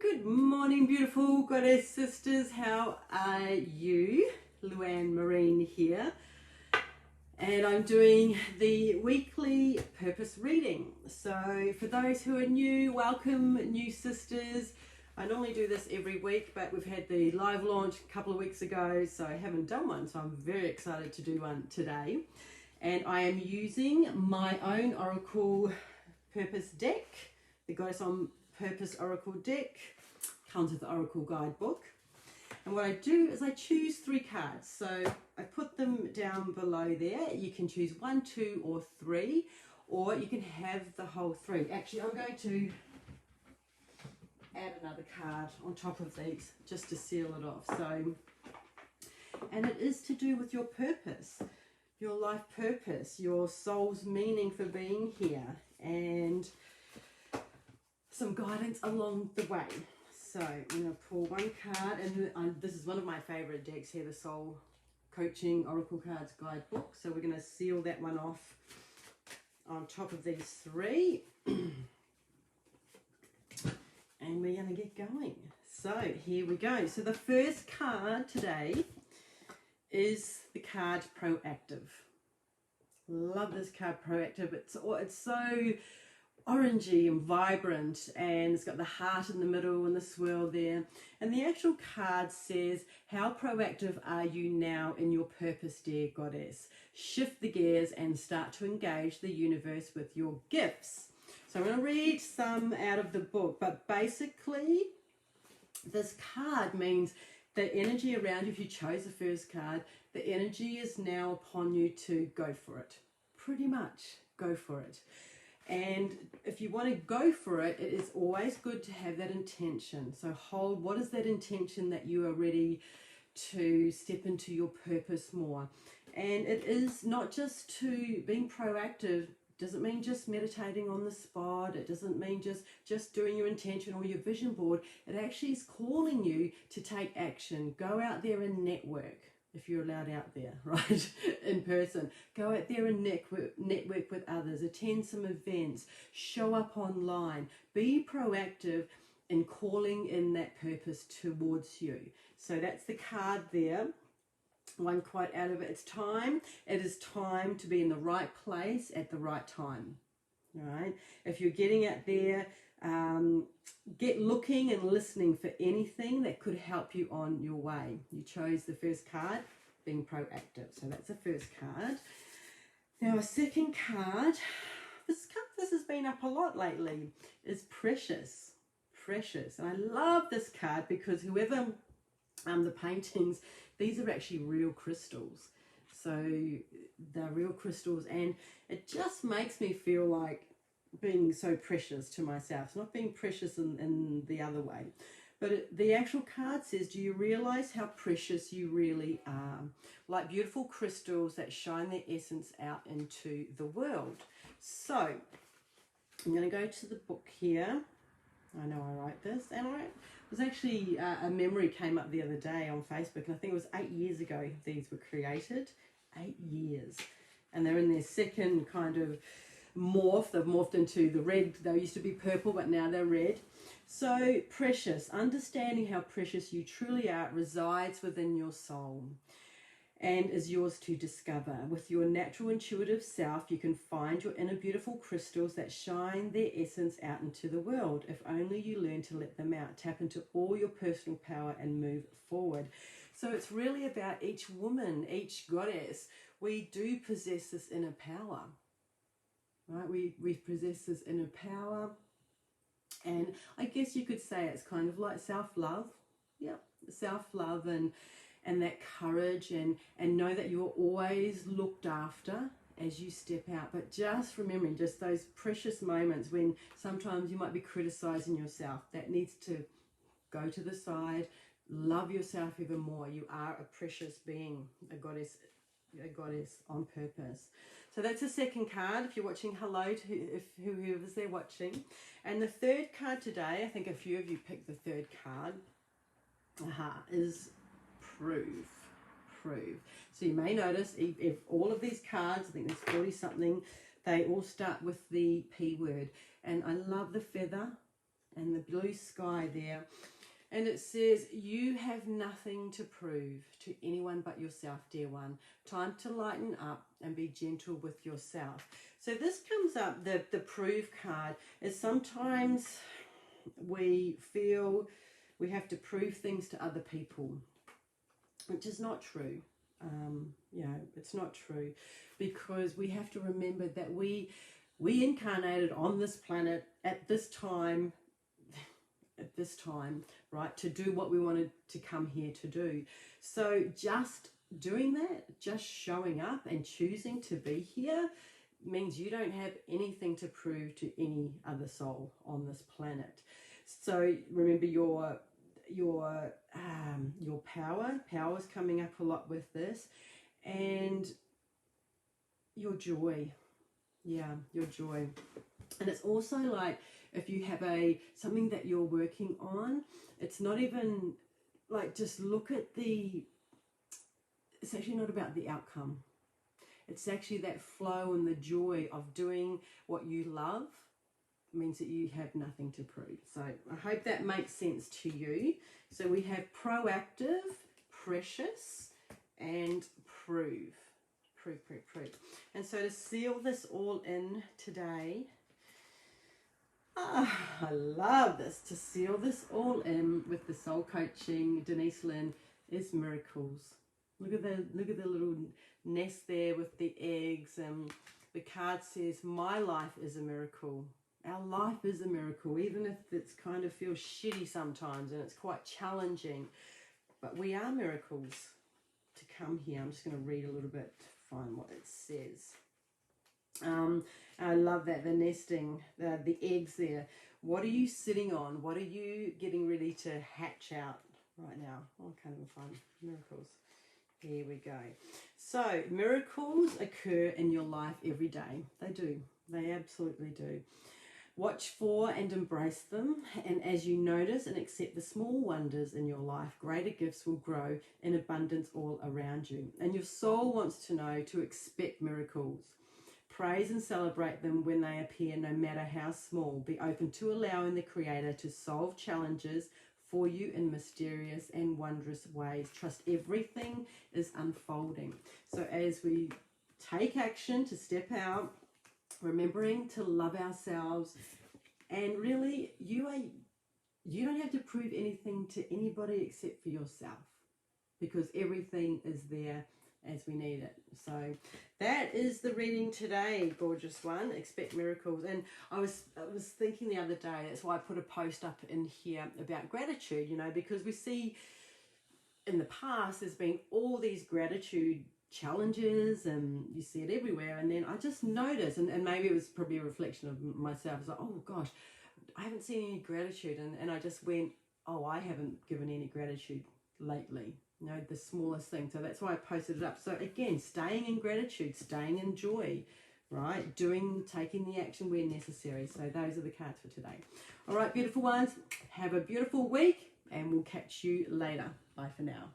Good morning, beautiful goddess sisters. How are you? Luanne Marine here, and I'm doing the weekly purpose reading. So for those who are new, welcome new sisters. I normally do this every week, but we've had the live launch a couple of weeks ago, so I haven't done one, so I'm very excited to do one today. And I am using my own Oracle Purpose deck, the Goddess on Purpose Oracle deck. Comes with the Oracle guidebook. And what I do is I choose 3 cards. So I put them down below there. You can choose 1, 2, or 3, or you can have the whole 3. Actually, I'm going to add another card on top of these just to seal it off. So, and it is to do with your purpose, your life purpose, your soul's meaning for being here, and some guidance along the way. So I'm going to pull one card, and this is one of my favorite decks here, the Soul Coaching Oracle Cards Guidebook. So we're going to seal that one off on top of these 3. And we're going to get going. So here we go. So the first card today is the card Proactive. Love this card, Proactive. It's so orangey and vibrant, and it's got the heart in the middle and the swirl there. And the actual card says, how proactive are you now in your purpose, dear goddess? Shift the gears and start to engage the universe with your gifts. So I'm going to read some out of the book, but basically this card means the energy around you, if you chose the first card, the energy is now upon you to go for it. Pretty much go for it. And if you want to go for it, it is always good to have that intention. So hold, what is that intention that you are ready to step into your purpose more? And it is not just to being proactive. Doesn't mean just meditating on the spot. It doesn't mean just doing your intention or your vision board. It actually is calling you to take action. Go out there and network. If you're allowed out there, right, in person. Go out there and network with others, attend some events, show up online, be proactive in calling in that purpose towards you. So that's the card there. One quote out of it, it's time. It is time to be in the right place at the right time, all right? If you're getting out there, get looking and listening for anything that could help you on your way. You chose the first card, being proactive. So that's the first card. Now a second card, this has been up a lot lately, is Precious. Precious. And I love this card because whoever the paintings, these are actually real crystals. So they're real crystals, and it just makes me feel like being so precious to myself. It's not being precious in the other way. But the actual card says, do you realize how precious you really are? Like beautiful crystals that shine their essence out into the world. So I'm going to go to the book here. I know I write this, and it was actually a memory came up the other day on Facebook, and I think it was 8 years ago these were created. 8 years. And they're in their second kind of morph. They've morphed into the red. They used to be purple, but now they're red. So precious, understanding how precious you truly are resides within your soul and is yours to discover. With your natural intuitive self, you can find your inner beautiful crystals that shine their essence out into the world. If only you learn to let them out, tap into all your personal power and move forward. So it's really about each woman, each goddess. We do possess this inner power, right? We possess this inner power. And I guess you could say it's kind of like self-love. Yeah, self-love and that courage and know that you're always looked after as you step out. But just remembering just those precious moments when sometimes you might be criticizing yourself, that needs to go to the side. Love yourself even more. You are a precious being, a goddess on purpose. So that's the second card. If you're watching, hello to whoever's there watching. And the third card today, I think a few of you picked the third card, is Prove. So you may notice if all of these cards, I think there's 40 something, they all start with the P word. And I love the feather. and the blue sky there. And it says, you have nothing to prove to anyone but yourself, dear one. Time to lighten up and be gentle with yourself. So this comes up, the prove card, is sometimes we feel we have to prove things to other people, which is not true. It's not true, because we have to remember that we incarnated on this planet at this time, right, to do what we wanted to come here to do. So just doing that, just showing up and choosing to be here, means you don't have anything to prove to any other soul on this planet. So remember your power's coming up a lot with this, and your joy. Yeah, your joy. And it's also like, if you have something that you're working on, it's not even like, just look at it's actually not about the outcome. It's actually that flow and the joy of doing what you love means that you have nothing to prove. So I hope that makes sense to you. So we have proactive, precious, and prove. Prove. And so to seal this all in today, I love this. To seal this all in with the soul coaching, Denise Linn, is miracles. Look at the little nest there with the eggs, and the card says, my life is a miracle. Our life is a miracle, even if it's kind of feels shitty sometimes and it's quite challenging. But we are miracles to come here. I'm just going to read a little bit to find what it says. I love that, the nesting, the eggs there. What are you sitting on? What are you getting ready to hatch out right now? Oh, kind of fun. Miracles. Here we go. So miracles occur in your life every day. They do. They absolutely do. Watch for and embrace them, and as you notice and accept the small wonders in your life, greater gifts will grow in abundance all around you. And your soul wants to know to expect miracles. Praise and celebrate them when they appear, no matter how small. Be open to allowing the Creator to solve challenges for you in mysterious and wondrous ways. Trust everything is unfolding. So as we take action to step out, remembering to love ourselves, and really you don't have to prove anything to anybody except for yourself, because everything is there as we need it. So that is the reading today, gorgeous one. Expect miracles. And I was thinking the other day, that's why I put a post up in here about gratitude, because we see in the past there's been all these gratitude challenges and you see it everywhere, and then I just noticed, and maybe it was probably a reflection of myself, I was like, oh gosh, I haven't seen any gratitude, and I just went, oh, I haven't given any gratitude lately, the smallest thing. So that's why I posted it up. So again, staying in gratitude, staying in joy, right, taking the action where necessary. So those are the cards for today. All right, beautiful ones, have a beautiful week, and we'll catch you later. Bye for now.